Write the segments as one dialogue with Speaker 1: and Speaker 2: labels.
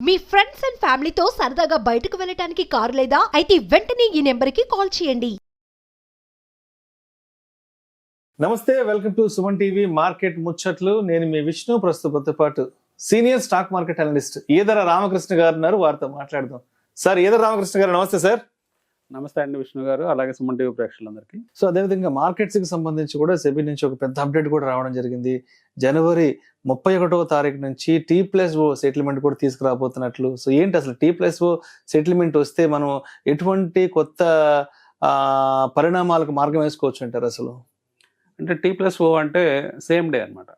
Speaker 1: Me friends and ఫ్యామిలీతో సరదాగా బయటకు వెళ్ళటానికి కారు లేదా అయితే వెంటనే ఈ నెంబర్కి కాల్ చేయండి.
Speaker 2: నమస్తే, welcome to Suman TV market ముచ్చట్లు. నేను మీ విష్ణు. ప్రస్తుతంతో పాటు senior stock market analyst Eedara Ramakrishna గారు ఉన్నారు. వారితో మాట్లాడదాం. సార్, ఈదర రామకృష్ణ గారు నమస్తే. సార్
Speaker 3: నమస్తే అండి విష్ణు గారు, అలాగే సుమన్ టీవీ ప్రేక్షకులందరికీ.
Speaker 2: సో అదేవిధంగా మార్కెట్స్ కి సంబంధించి కూడా సెబీ నుంచి ఒక పెద్ద అప్డేట్ కూడా రావడం జరిగింది. జనవరి 31వ తారీఖు నుంచి T+O సెటిల్మెంట్ కూడా తీసుకురాబోతున్నట్లు. సో ఏంటి అసలు T+O సెటిల్మెంట్ వస్తే మనం ఎటువంటి కొత్త పరిణామాలకు మార్గం వేసుకోవచ్చు అంటారు అసలు?
Speaker 3: అంటే T+O అంటే సేమ్ డే అనమాట.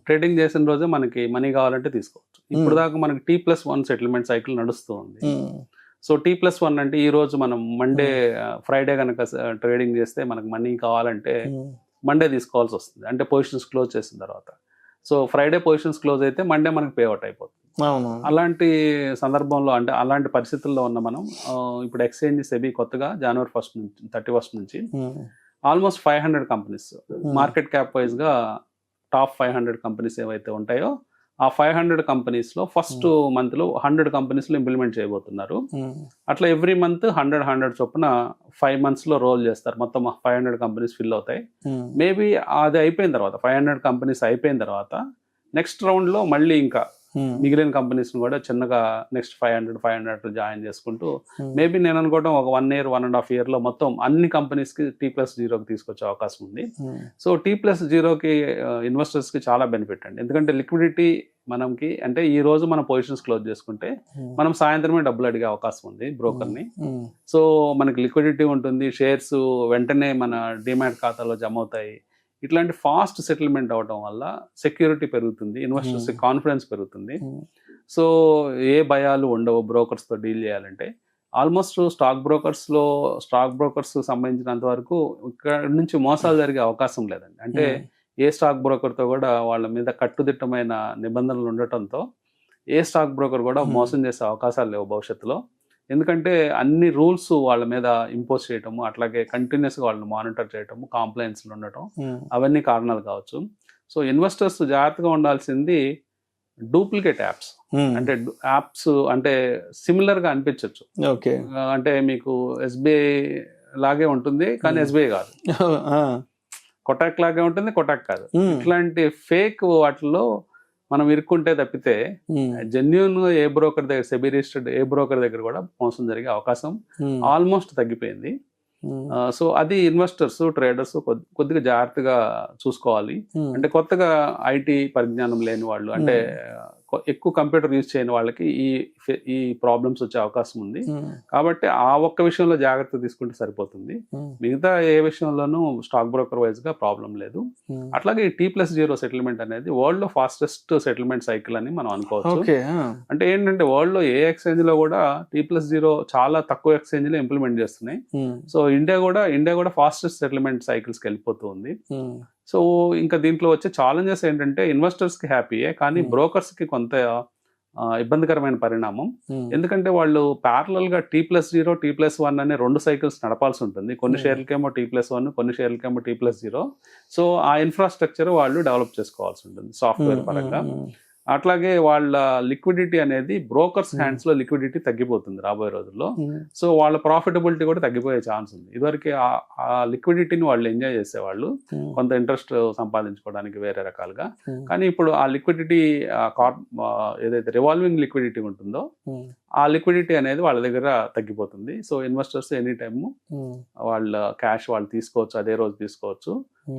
Speaker 3: ట్రేడింగ్ చేసిన రోజే మనకి మనీ కావాలంటే తీసుకోవచ్చు. ఇప్పుడు దాకా మనకి T+1 సెటిల్మెంట్ సైకిల్ నడుస్తూ ఉంది. సో T+1 అంటే ఈ రోజు మనం మండే ఫ్రైడే కనుక ట్రేడింగ్ చేస్తే మనకు మనీ కావాలంటే మండే తీసుకోవాల్సి వస్తుంది, అంటే పొజిషన్స్ క్లోజ్ చేసిన తర్వాత. సో ఫ్రైడే పొజిషన్స్ క్లోజ్ అయితే మండే మనకి పేఅవుట్ అయిపోతుంది. అలాంటి సందర్భంలో, అంటే అలాంటి పరిస్థితుల్లో ఉన్న మనం ఇప్పుడు ఎక్స్చేంజ్ సెబీ కొత్తగా జనవరి 1 నుంచి 31 నుంచి almost 500 companies market cap wise గా టాప్ 500 కంపెనీస్ ఏవైతే ఉంటాయో ఆ 500 కంపెనీస్ లో ఫస్ట్ మంత్ లో 100 కంపెనీస్ లో ఇంప్లిమెంట్ చేయబోతున్నారు. అట్లా ఎవ్రీ మంత్ 100 చొప్పున 5 months లో రోల్ చేస్తారు. మొత్తం 500 కంపెనీస్ ఫిల్ అవుతాయి. మేబీ అది అయిపోయిన తర్వాత 500 కంపెనీస్ అయిపోయిన తర్వాత నెక్స్ట్ రౌండ్ లో మళ్ళీ ఇంకా మిగిలిన కంపెనీస్ కూడా చిన్నగా నెక్స్ట్ 500 జాయిన్ చేసుకుంటూ మేబీ నేను అనుకోవడం ఒక 1 year 1.5 year లో మొత్తం అన్ని కంపెనీస్ కి T+0కి తీసుకొచ్చే అవకాశం ఉంది. సో T+0కి ఇన్వెస్టర్స్ కి చాలా బెనిఫిట్ అండి. ఎందుకంటే లిక్విడిటీ మనకి, అంటే ఈ రోజు మన పొజిషన్స్ క్లోజ్ చేసుకుంటే మనం సాయంత్రమే డబ్బులు అడిగే అవకాశం ఉంది బ్రోకర్ని. సో మనకి లిక్విడిటీ ఉంటుంది, షేర్స్ వెంటనే మన డిమాట్ ఖాతాలో జమ అవుతాయి. ఇట్లాంటి ఫాస్ట్ సెటిల్మెంట్ అవడం వల్ల సెక్యూరిటీ పెరుగుతుంది, ఇన్వెస్టర్స్ కాన్ఫిడెన్స్ పెరుగుతుంది. సో ఏ భయాలు ఉండవు బ్రోకర్స్తో డీల్ చేయాలంటే. ఆల్మోస్ట్ స్టాక్ బ్రోకర్స్ సంబంధించినంత వరకు ఇక్కడ నుంచి మోసాలు జరిగే అవకాశం లేదండి. అంటే ఏ స్టాక్ బ్రోకర్తో కూడా వాళ్ళ మీద కట్టుదిట్టమైన నిబంధనలు ఉండటంతో ఏ స్టాక్ బ్రోకర్ కూడా మోసం చేసే అవకాశాలు లేవు భవిష్యత్తులో. ఎందుకంటే అన్ని రూల్స్ వాళ్ళ మీద ఇంపోజ్ చేయటము, అట్లాగే కంటిన్యూస్గా వాళ్ళని మానిటర్ చేయటము, కాంప్లైన్స్లు ఉండటం, అవన్నీ కారణాలు కావచ్చు. సో ఇన్వెస్టర్స్ జాగ్రత్తగా ఉండాల్సింది డూప్లికేట్ యాప్స్. అంటే యాప్స్ అంటే సిమిలర్గా అనిపించవచ్చు. అంటే మీకు SBI లాగే ఉంటుంది కానీ SBI కాదు, కొటాక్ లాగే ఉంటుంది కొటాక్ కాదు. ఇట్లాంటి ఫేక్ వాటిల్లో మనం ఇరుక్కుంటే తప్పితే జెన్యూన్ ఏ బ్రోకర్ దగ్గర, సెబీ రిజిస్టర్డ్ ఏ బ్రోకర్ దగ్గర కూడా మోసం జరిగే అవకాశం ఆల్మోస్ట్ తగ్గిపోయింది. సో అది ఇన్వెస్టర్స్, ట్రేడర్స్ కొద్దిగా జాగ్రత్తగా చూసుకోవాలి. అంటే కొత్తగా IT పరిజ్ఞానం లేని వాళ్ళు, అంటే ఎక్కువ కంప్యూటర్ యూజ్ చేయని వాళ్ళకి ఈ ప్రాబ్లమ్స్ వచ్చే అవకాశం ఉంది. కాబట్టి ఆ ఒక్క విషయంలో జాగ్రత్త తీసుకుంటే సరిపోతుంది. మిగతా ఏ విషయంలోనూ స్టాక్ బ్రోకర్ వైజ్ గా ప్రాబ్లం లేదు. అట్లాగే T+0 సెటిల్మెంట్ అనేది వరల్డ్ లో ఫాస్టెస్ట్ సెటిల్మెంట్ సైకిల్ అని మనం అనుకోవచ్చు. అంటే ఏంటంటే వరల్డ్ లో ఏ ఎక్స్చేంజ్ లో కూడా T+0 చాలా తక్కువ ఎక్స్చేంజ్ లో ఇంప్లిమెంట్ చేస్తున్నాయి. సో ఇండియా కూడా ఫాస్టెస్ట్ సెటిల్మెంట్ సైకిల్స్ కి వెళ్ళిపోతుంది. సో ఇంకా దీంట్లో వచ్చే ఛాలెంజెస్ ఏంటంటే ఇన్వెస్టర్స్ కి హ్యాపీయే, కానీ బ్రోకర్స్ కి కొంత ఇబ్బందికరమైన పరిణామం. ఎందుకంటే వాళ్ళు ప్యారలల్ గా T+0 T+1 అనే 2 సైకిల్స్ నడపాల్సి ఉంటుంది. కొన్ని షేర్లకేమో T+1, కొన్ని షేర్లకేమో T+0. సో ఆ ఇన్ఫ్రాస్ట్రక్చర్ వాళ్ళు డెవలప్ చేసుకోవాల్సి ఉంటుంది సాఫ్ట్వేర్ పరంగా. అట్లాగే వాళ్ళ లిక్విడిటీ అనేది బ్రోకర్స్ హ్యాండ్స్ లో లిక్విడిటీ తగ్గిపోతుంది రాబోయే రోజుల్లో. సో వాళ్ళ ప్రాఫిటబిలిటీ కూడా తగ్గిపోయే ఛాన్స్ ఉంది. ఇదివరకు ఆ లిక్విడిటీని వాళ్ళు ఎంజాయ్ చేసేవాళ్ళు, కొంత ఇంట్రెస్ట్ సంపాదించుకోవడానికి వేరే రకాలుగా. కానీ ఇప్పుడు ఆ లిక్విడిటీ, ఏదైతే రివాల్వింగ్ లిక్విడిటీ ఉంటుందో ఆ లిక్విడిటీ అనేది వాళ్ళ దగ్గర తగ్గిపోతుంది. సో ఇన్వెస్టర్స్ ఎనీ టైమ్ వాళ్ళ క్యాష్ వాళ్ళు తీసుకోవచ్చు, అదే రోజు తీసుకోవచ్చు.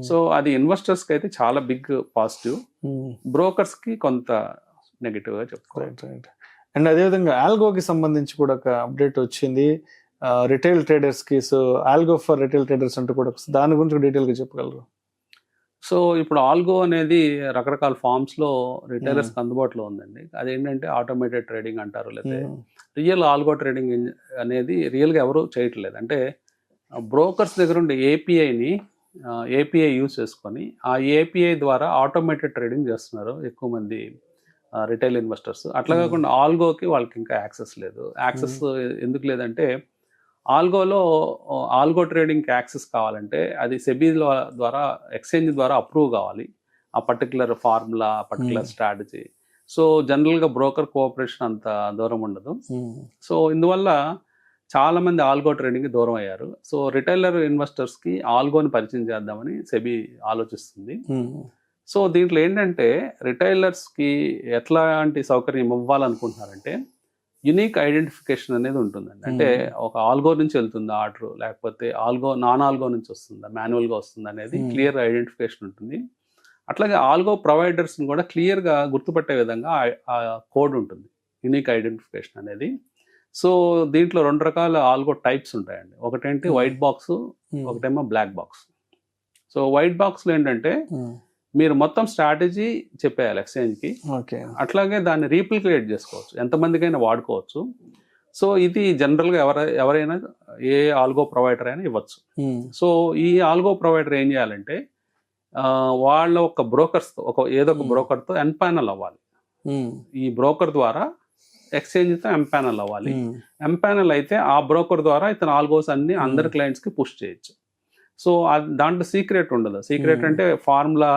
Speaker 3: సో అది ఇన్వెస్టర్స్ కి అయితే చాలా బిగ్ పాజిటివ్, బ్రోకర్స్ కి కొంత నెగిటివ్ గా చెప్పుకోవచ్చు.
Speaker 2: అండ్ అదేవిధంగా ఆల్గోకి సంబంధించి కూడా ఒక అప్డేట్ వచ్చింది రిటైల్ ట్రేడర్స్ కి. So algo for retail traders అంటూ కూడా దాని గురించి డీటెయిల్ గా చెప్పగలరు?
Speaker 3: సో ఇప్పుడు ఆల్గో అనేది రకరకాల ఫార్మ్స్ లో రిటైలర్స్ అందుబాటులో ఉందండి. అదేంటంటే ఆటోమేటెడ్ ట్రేడింగ్ అంటారు, లేదా రియల్ ఆల్గో ట్రేడింగ్ అనేది రియల్గా ఎవరు చేయట్లేదు. అంటే బ్రోకర్స్ దగ్గర ఉండే ఏపీఐ యూజ్ చేసుకొని ఆ ఏపీఐ ద్వారా ఆటోమేటెడ్ ట్రేడింగ్ చేస్తున్నారు ఎక్కువ మంది రిటైల్ ఇన్వెస్టర్స్. అట్లా కాకుండా ఆల్గోకి వాళ్ళకి ఇంకా యాక్సెస్ లేదు. యాక్సెస్ ఎందుకు లేదంటే ఆల్గో ట్రేడింగ్కి యాక్సెస్ కావాలంటే అది సెబీ ద్వారా, ఎక్స్చేంజ్ ద్వారా అప్రూవ్ కావాలి. ఆ particular formula, particular strategy. So జనరల్గా బ్రోకర్ కోఆపరేషన్ అంత దూరం ఉండదు. సో ఇందువల్ల చాలా మంది ఆల్గో ట్రేడింగ్కి దూరం అయ్యారు. సో రిటైలర్ ఇన్వెస్టర్స్కి ఆల్గోని పరిచయం చేద్దామని సెబీ ఆలోచిస్తుంది. సో దీంట్లో ఏంటంటే రిటైలర్స్కి ఎట్లాంటి సౌకర్యం ఇవ్వాలనుకుంటున్నారంటే యునిక్ ఐడెంటిఫికేషన్ అనేది ఉంటుందండి. అంటే ఒక ఆల్గో నుంచి వెళ్తుందా ఆర్డర్, లేకపోతే నాన్ ఆల్గో నుంచి వస్తుందా, మాన్యువల్గా వస్తుందా అనేది క్లియర్ ఐడెంటిఫికేషన్ ఉంటుంది. అట్లాగే ఆల్గో ప్రొవైడర్స్ని కూడా క్లియర్గా గుర్తుపట్టే విధంగా ఆ కోడ్ ఉంటుంది, యునిక్ ఐడెంటిఫికేషన్ అనేది. సో దీంట్లో 2 రకాల ఆల్గో టైప్స్ ఉంటాయండి. ఒకటేంటి వైట్ బాక్స్, ఒకటేమో బ్లాక్ బాక్స్. సో వైట్ బాక్స్లో ఏంటంటే మీరు మొత్తం స్ట్రాటజీ చెప్పేయాలి ఎక్స్చేంజ్కి, అట్లాగే దాన్ని రీప్లికేట్ చేసుకోవచ్చు, ఎంతమందికైనా వాడుకోవచ్చు. సో ఇది జనరల్గా ఎవరైనా ఏ ఆల్గో ప్రొవైడర్ అయినా ఇవ్వచ్చు. సో ఈ ఆల్గో ప్రొవైడర్ ఏం చేయాలంటే వాళ్ళ ఒక బ్రోకర్స్తో ఏదో ఒక బ్రోకర్తో ఎంపానల్ అవ్వాలి. ఈ బ్రోకర్ ద్వారా ఎక్స్చేంజ్తో ఎంపానల్ అవ్వాలి. ఎంపానల్ అయితే ఆ బ్రోకర్ ద్వారా ఇతను ఆల్గోస్ అన్ని అందరి క్లయింట్స్కి పుష్ చేయొచ్చు. సో దాంట్లో సీక్రెట్ ఉండదు. సీక్రెట్ అంటే ఫార్ములా,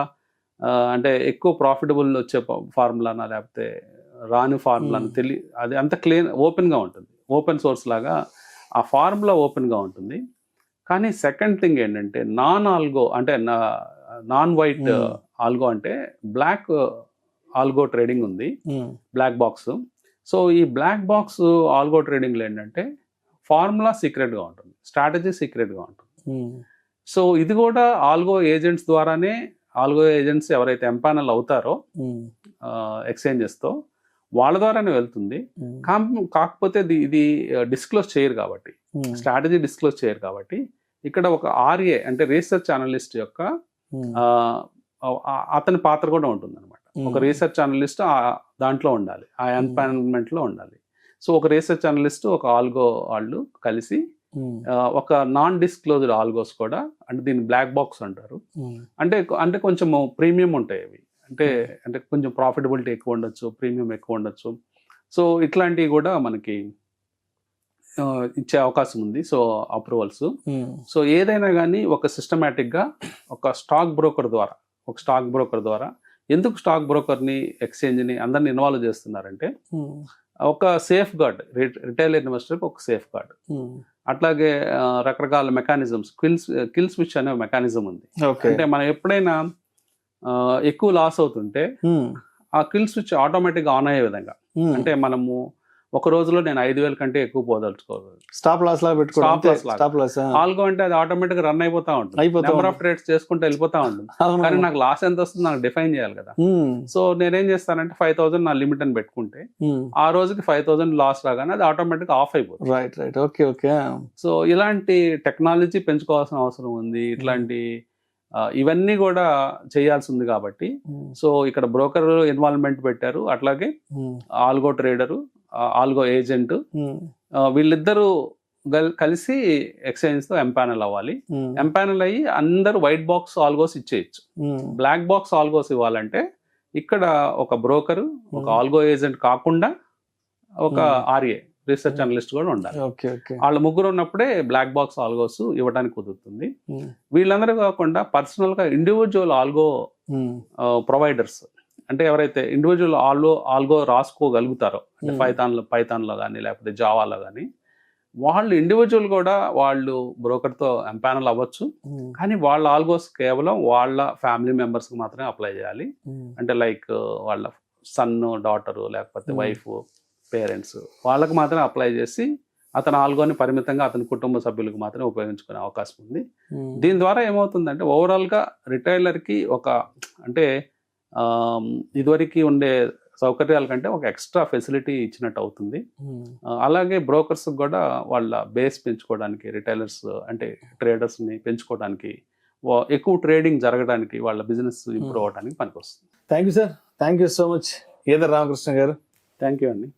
Speaker 3: అంటే ఎక్కువ ప్రాఫిటబుల్ వచ్చే ఫార్ములానా లేకపోతే రాని ఫార్ములానా అది అంత క్లీన్ ఓపెన్గా ఉంటుంది, ఓపెన్ సోర్స్ లాగా ఆ ఫార్ములా ఓపెన్గా ఉంటుంది. కానీ సెకండ్ థింగ్ ఏంటంటే నాన్ ఆల్గో అంటే నాన్ వైట్ ఆల్గో అంటే బ్లాక్ ఆల్గో ట్రేడింగ్ ఉంది, బ్లాక్ బాక్స్. సో ఈ బ్లాక్ బాక్స్ ఆల్గో ట్రేడింగ్లో ఏంటంటే ఫార్ములా సీక్రెట్గా ఉంటుంది, స్ట్రాటజీ సీక్రెట్గా ఉంటుంది. సో ఇది కూడా ఆల్గో ఏజెంట్స్ ద్వారానే, ఆల్గో ఏజెంట్స్ ఎవరైతే ఎంపానల్ అవుతారో ఎక్స్చేంజెస్తో వాళ్ళ ద్వారానే వెళ్తుంది. కాకపోతే ఇది డిస్క్లోజ్ చేయరు కాబట్టి, స్ట్రాటజీ డిస్క్లోజ్ చేయరు కాబట్టి ఇక్కడ ఒక ఆర్ఏ అంటే రీసెర్చ్ అనలిస్ట్ యొక్క అతని పాత్ర కూడా ఉంటుంది అనమాట. ఒక రీసెర్చ్ అనలిస్ట్ దాంట్లో ఉండాలి, ఆ ఎంపానల్మెంట్లో ఉండాలి. సో ఒక రీసెర్చ్ అనలిస్ట్, ఒక ఆల్గో వాళ్ళు కలిసి ఒక నాన్ డిస్క్లోజ్డ్ ఆల్గోస్ కూడా, అంటే దీన్ని బ్లాక్ బాక్స్ అంటారు. అంటే కొంచెం ప్రీమియం ఉంటాయి అవి, అంటే కొంచెం ప్రాఫిటబిలిటీ ఎక్కువ ఉండొచ్చు, ప్రీమియం ఎక్కువ ఉండొచ్చు. సో ఇట్లాంటివి కూడా మనకి ఇచ్చే అవకాశం ఉంది. So approvals. సో ఏదైనా కానీ ఒక సిస్టమేటిక్గా ఒక స్టాక్ బ్రోకర్ ద్వారా ఎందుకు స్టాక్ బ్రోకర్ని, ఎక్స్చేంజ్ని అందరిని ఇన్వాల్వ్ చేస్తున్నారంటే ఒక సేఫ్ గార్డ్, రిటైల్ ఇన్వెస్టర్కి ఒక సేఫ్ గార్డ్. అట్లాగే రకరకాల మెకానిజమ్స్, కిల్ స్విచ్ అనే మెకానిజం ఉంది. అంటే మనం ఎప్పుడైనా ఎక్కువ లాస్ అవుతుంటే ఆ కిల్ స్విచ్ ఆటోమేటిక్గా ఆన్ అయ్యే విధంగా, అంటే మనము ఒక రోజులో నేను 5,000 కంటే ఎక్కువ పోదలుచుకోవాలి,
Speaker 2: స్టాప్ లాస్
Speaker 3: ఆల్గో అంటే అది ఆటోమేటిక్ రన్ అయిపోతా ఉంటుంది, నెంబర్ ఆఫ్ ట్రేడ్స్ చేసుకుంటూ వెళ్ళిపోతా ఉంటుంది. కానీ నాకు లాస్ ఎంత వస్తుంది నాకు డిఫైన్ చేయాలి కదా. సో నేనేం చేస్తానంటే 5,000 నా లిమిట్ అని పెట్టుకుంటే ఆ రోజుకి 5,000 లాస్ రాగానే అది ఆటోమేటిక్ ఆఫ్ అయిపోతుంది. సో ఇలాంటి టెక్నాలజీ పెంచుకోవాల్సిన అవసరం ఉంది. ఇట్లాంటి ఇవన్నీ కూడా చేయాల్సి ఉంది కాబట్టి సో ఇక్కడ బ్రోకర్ ఇన్వాల్వ్మెంట్ పెట్టారు. అట్లాగే ఆల్గో ట్రేడరు, ఆల్గో ఏజెంట్, వీళ్ళిద్దరూ కలిసి ఎక్స్చేంజ్తో ఎంపానల్ అవ్వాలి. ఎంపానల్ అయ్యి అందరూ వైట్ బాక్స్ ఆల్గోస్ ఇచ్చేయచ్చు. బ్లాక్ బాక్స్ ఆల్గోస్ ఇవ్వాలంటే ఇక్కడ ఒక బ్రోకరు, ఒక ఆల్గో ఏజెంట్ కాకుండా ఒక ఆర్ఏ రీసెర్చ్ అనలిస్ట్ కూడా ఉండాలి. వాళ్ళ ముగ్గురు ఉన్నప్పుడే బ్లాక్ బాక్స్ ఆల్గోస్ ఇవ్వడానికి కుదురుతుంది. వీళ్ళందరూ కాకుండా పర్సనల్గా ఇండివిజువల్ ఆల్గో ప్రొవైడర్స్, అంటే ఎవరైతే ఇండివిజువల్ ఆల్గో రాసుకోగలుగుతారో, అంటే పైథాన్లో కానీ లేకపోతే జావాలో కానీ, వాళ్ళు ఇండివిజువల్ కూడా వాళ్ళు బ్రోకర్తో ఎంపానల్ అవ్వచ్చు. కానీ వాళ్ళ ఆల్గోస్ కేవలం వాళ్ళ ఫ్యామిలీ మెంబర్స్కి మాత్రమే అప్లై చేయాలి. అంటే లైక్ వాళ్ళ సన్, డాటరు, లేకపోతే వైఫ్, పేరెంట్స్, వాళ్ళకి మాత్రమే అప్లై చేసి అతను ఆల్గోని పరిమితంగా అతని కుటుంబ సభ్యులకు మాత్రమే ఉపయోగించుకునే అవకాశం ఉంది. దీని ద్వారా ఏమవుతుందంటే ఓవరాల్గా రిటైలర్కి ఒక, అంటే ఇదివరకు ఉండే సౌకర్యాల కంటే ఒక ఎక్స్ట్రా ఫెసిలిటీ ఇచ్చినట్టు అవుతుంది. అలాగే బ్రోకర్స్ కూడా వాళ్ళ బేస్ పెంచుకోవడానికి, రిటైలర్స్ అంటే ట్రేడర్స్ని పెంచుకోవడానికి, ఎక్కువ ట్రేడింగ్ జరగడానికి, వాళ్ళ బిజినెస్ ఇంప్రూవ్ అవడానికి పనికొస్తుంది.
Speaker 2: Thank you sir, thank you so much Edara Ramakrishna garu.
Speaker 3: Thank you అండి.